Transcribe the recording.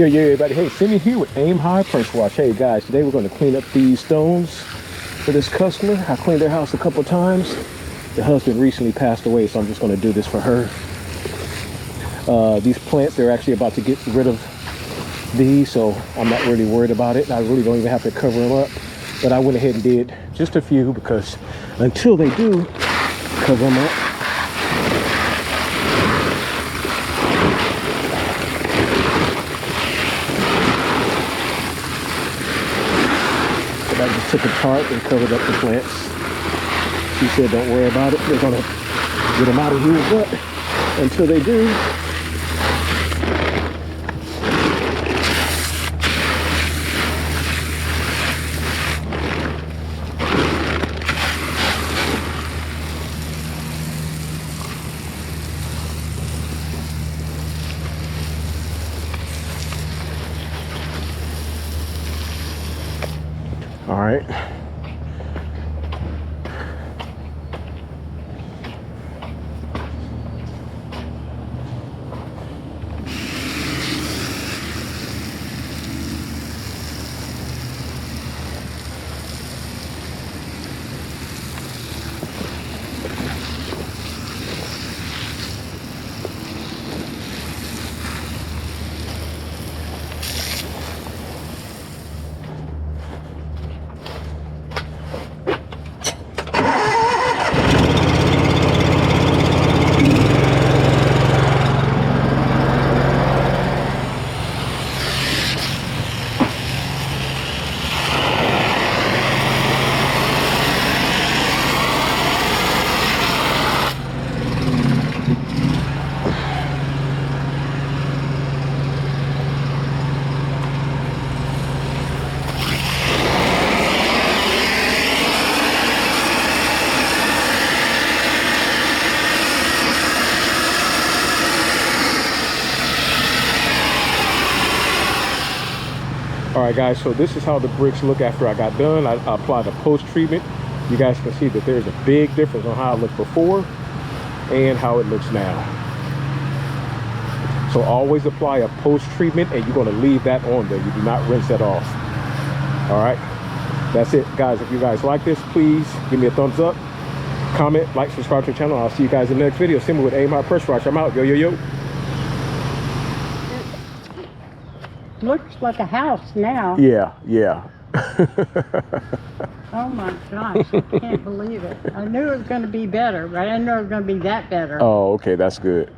Yeah, everybody. Hey, Simi here with Aim High Pressure Wash. Hey guys, today we're going to clean up these stones for this customer. I cleaned their house a couple times. The husband recently passed away, so I'm just going to do this for her. These plants, they're actually about to get rid of these, so I'm not really worried about it. I really don't even have to cover them up, but I went ahead and did just a few because until they do cover them up, I just took a tarp and covered up the plants. She said, don't worry about it. They're going to get them out of here, but until they do, all right. All right, guys, so this is how the bricks look after I got done. I applied a post-treatment. You guys can see that there's a big difference on how it looked before and how it looks now. So always apply a post-treatment, and you're going to leave that on there. You do not rinse that off. All right, that's it, guys. If you guys like this, please give me a thumbs up, comment, like, subscribe to the channel. I'll see you guys in the next video. Simi with Aim High Pressure Wash. I'm out. Yo, yo, yo. Looks like a house now. Yeah. Oh my gosh, I can't believe it. I knew it was going to be better, but I didn't know it was going to be that better. Oh, okay, that's good.